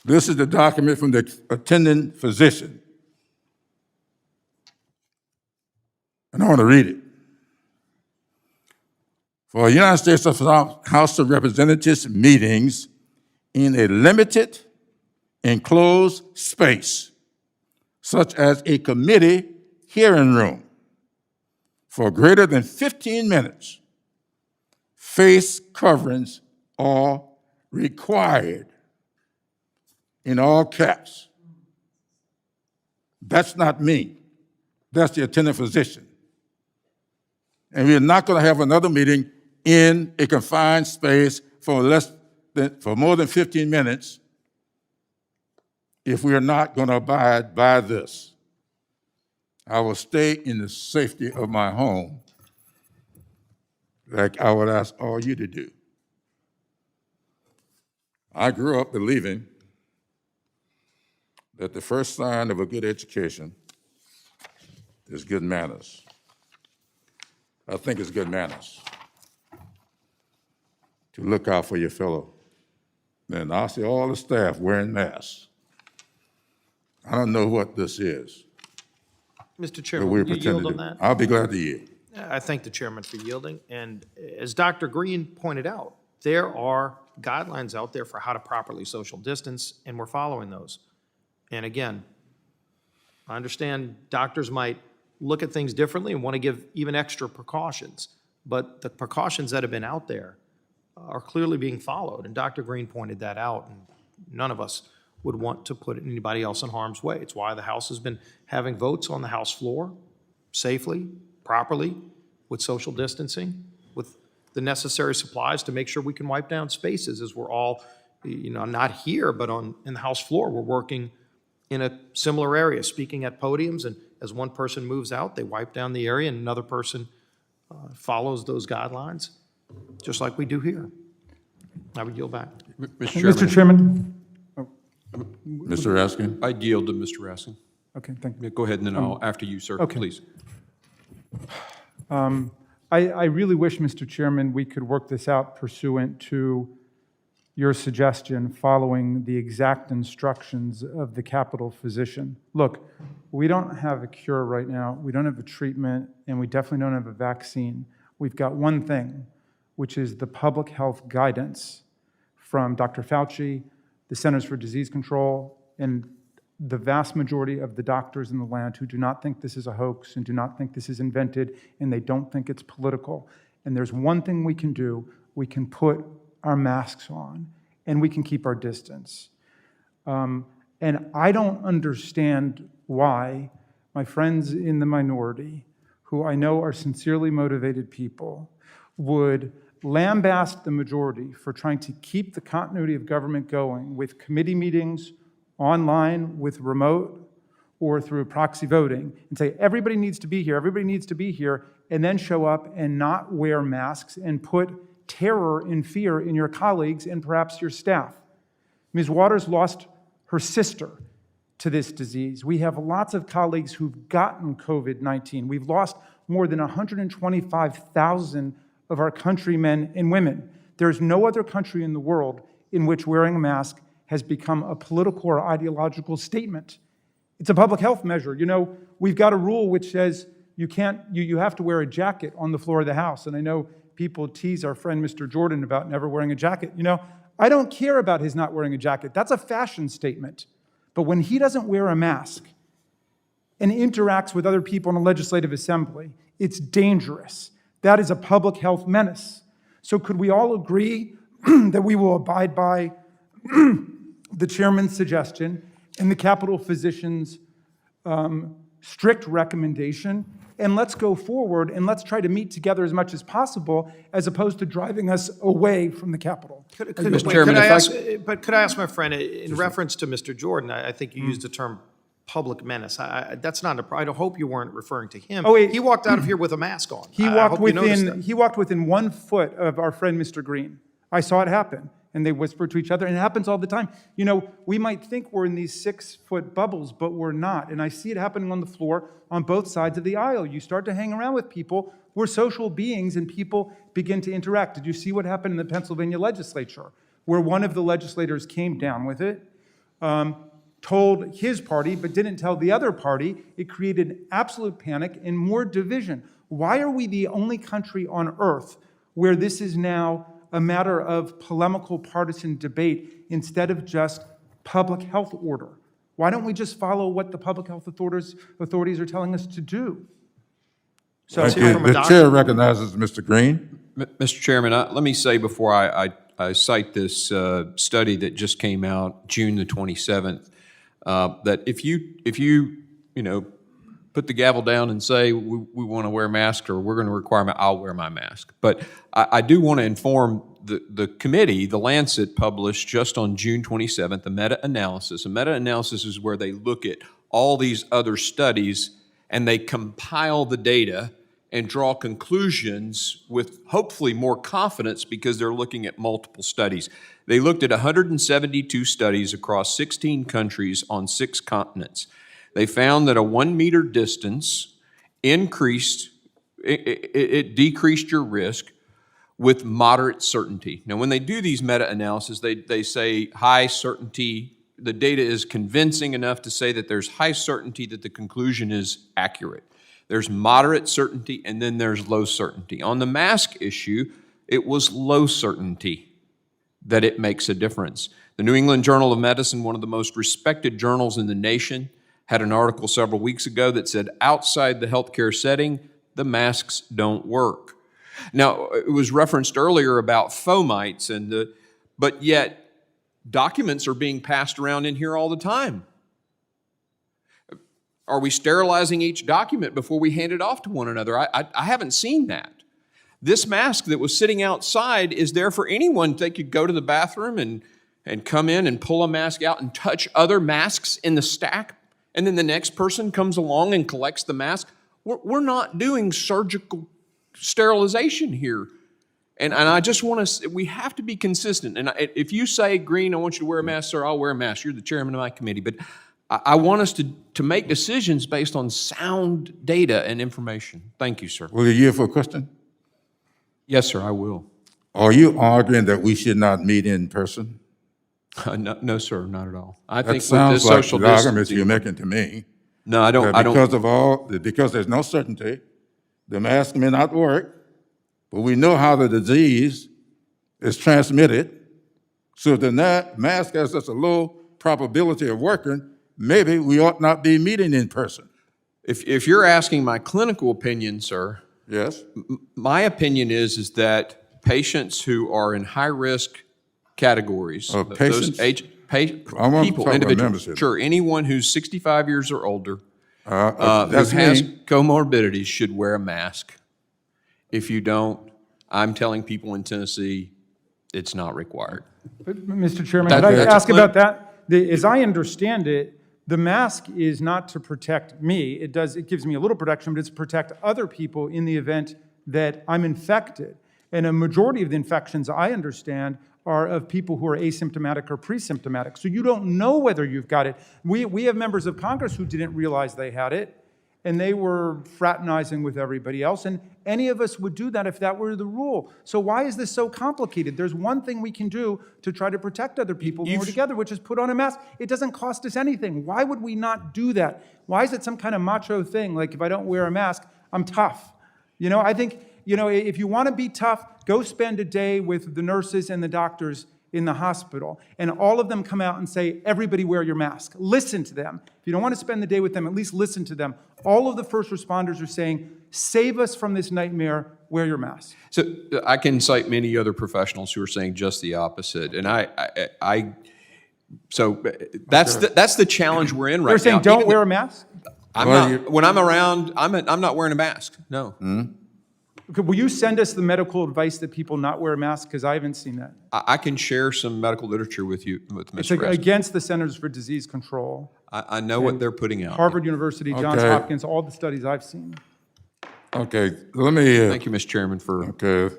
This is the document from the attending physician. And I want to read it. For United States House of Representatives meetings in a limited, enclosed space, such as a committee hearing room, for greater than 15 minutes, face coverings are required, in all caps. That's not me. That's the attending physician. And we're not going to have another meeting in a confined space for more than 15 minutes if we are not going to abide by this. I will stay in the safety of my home, like I would ask all you to do. I grew up believing that the first sign of a good education is good manners. I think it's good manners to look out for your fellow. And I see all the staff wearing masks. I don't know what this is. Mr. But Chairman, we're will you yield pretending on to. that? I'll be glad to yield. I thank the chairman for yielding. And as Dr. Green pointed out, there are guidelines out there for how to properly social distance, and we're following those. And again, I understand doctors might look at things differently and want to give even extra precautions, but the precautions that have been out there are clearly being followed, and Dr. Green pointed that out, and none of us would want to put anybody else in harm's way. It's why the House has been having votes on the House floor safely, properly, with social distancing, with the necessary supplies to make sure we can wipe down spaces as we're all, not here, but in the House floor. We're working in a similar area, speaking at podiums, and as one person moves out, they wipe down the area and another person follows those guidelines, just like we do here. I would yield back. Mr. Chairman. Mr. Raskin? I yield to Mr. Raskin. Okay, thank you. Go ahead, and then I'll, after you, sir, okay. please. I really wish, Mr. Chairman, we could work this out pursuant to your suggestion following the exact instructions of the Capitol physician. Look, we don't have a cure right now, we don't have a treatment, and we definitely don't have a vaccine. We've got one thing, which is the public health guidance from Dr. Fauci, the Centers for Disease Control, and the vast majority of the doctors in the land who do not think this is a hoax and do not think this is invented, and they don't think it's political. And there's one thing we can do. We can put our masks on, and we can keep our distance. And I don't understand why my friends in the minority, who I know are sincerely motivated people, would lambaste the majority for trying to keep the continuity of government going with committee meetings, online, with remote, or through proxy voting, and say, everybody needs to be here, and then show up and not wear masks and put terror and fear in your colleagues and perhaps your staff. Ms. Waters lost her sister to this disease. We have lots of colleagues who've gotten COVID-19. We've lost more than 125,000 of our countrymen and women. There's no other country in the world in which wearing a mask has become a political or ideological statement. It's a public health measure. We've got a rule which says you have to wear a jacket on the floor of the House. And I know people tease our friend Mr. Jordan about never wearing a jacket. I don't care about his not wearing a jacket. That's a fashion statement. But when he doesn't wear a mask and interacts with other people in a legislative assembly, it's dangerous. That is a public health menace. So could we all agree that we will abide by the chairman's suggestion and the Capitol physician's strict recommendation, and let's go forward and let's try to meet together as much as possible, as opposed to driving us away from the Capitol. Could I ask my friend, in reference to Mr. Jordan, I think you used the term public menace. That's not I hope you weren't referring to him. Oh, wait. He walked out of here with a mask on. He walked within 1 foot of our friend Mr. Green. I saw it happen. And they whisper to each other, and it happens all the time. We might think we're in these 6-foot bubbles, but we're not. And I see it happening on the floor on both sides of the aisle. You start to hang around with people. We're social beings, and people begin to interact. Did you see what happened in the Pennsylvania legislature, where one of the legislators came down with it? told his party but didn't tell the other party. It created absolute panic and more division. Why are we the only country on earth where this is now a matter of polemical partisan debate instead of just public health order? Why don't we just follow what the public health authorities are telling us to do? So, Let's Thank hear you. from a The doctor. chair recognizes Mr. Green. Mr. Chairman, let me say before I cite this study that just came out June the 27th, that if you put the gavel down and say we want to wear masks or we're going to require I'll wear my mask. But I do want to inform the committee. The Lancet published just on June 27th a meta-analysis. A meta-analysis is where they look at all these other studies and they compile the data and draw conclusions with hopefully more confidence because they're looking at multiple studies. They looked at 172 studies across 16 countries on 6 continents. They found that a 1 meter distance decreased your risk with moderate certainty. Now, when they do these meta-analyses, they say high certainty. The data is convincing enough to say that there's high certainty that the conclusion is accurate. There's moderate certainty, and then there's low certainty. On the mask issue, it was low certainty that it makes a difference. The New England Journal of Medicine, one of the most respected journals in the nation, had an article several weeks ago that said outside the healthcare setting, the masks don't work. Now, it was referenced earlier about fomites, but yet documents are being passed around in here all the time. Are we sterilizing each document before we hand it off to one another? I haven't seen that. This mask that was sitting outside is there for anyone. They could go to the bathroom and come in and pull a mask out and touch other masks in the stack, and then the next person comes along and collects the mask. We're not doing surgical sterilization here. And I just want to, we have to be consistent. And if you say, Green, I want you to wear a mask, sir, I'll wear a mask. You're the chairman of my committee. But I want us to make decisions based on sound data and information. Thank you, sir. Will you yield for a question? Yes, sir, I will. Are you arguing that we should not meet in person? No, sir, not at all. I That think with sounds this like social the arguments distancing. you're making to me. No, I don't. Because there's no certainty, the mask may not work, but we know how the disease is transmitted. So if the mask has such a low probability of working, maybe we ought not be meeting in person. If you're asking my clinical opinion, sir, Yes? my opinion is that patients who are in high-risk categories, patients? I want to people, talk about individuals, membership. sure, anyone who's 65 years or older who That's has me. comorbidities should wear a mask. If you don't, I'm telling people in Tennessee, it's not required. But, Mr. Chairman, That- could I that's a ask clip. about that? As I understand it, the mask is not to protect me. It gives me a little protection, but it's to protect other people in the event that I'm infected. And a majority of the infections, I understand, are of people who are asymptomatic or pre-symptomatic. So you don't know whether you've got it. We have members of Congress who didn't realize they had it, and they were fraternizing with everybody else. And any of us would do that if that were the rule. So why is this so complicated? There's one thing we can do to try to protect other people when we're together, which is put on a mask. It doesn't cost us anything. Why would we not do that? Why is it some kind of macho thing, like if I don't wear a mask, I'm tough? I think, if you want to be tough, go spend a day with the nurses and the doctors in the hospital, and all of them come out and say, everybody wear your mask. Listen to them. If you don't want to spend the day with them, at least listen to them. All of the first responders are saying, save us from this nightmare, wear your mask. So I can cite many other professionals who are saying just the opposit. And so that's the challenge we're in right now. They're saying, don't wear a mask? When I'm around, I'm not wearing a mask. No. Okay, will you send us the medical advice that people not wear masks? Because I haven't seen that. I can share some medical literature with you, with It's Mr. Raskin. against the Centers for Disease Control, I know what they're putting out. Harvard University, Johns Okay. Hopkins, all the studies I've seen. Okay, let me. Thank you, Mr. Chairman, for Okay.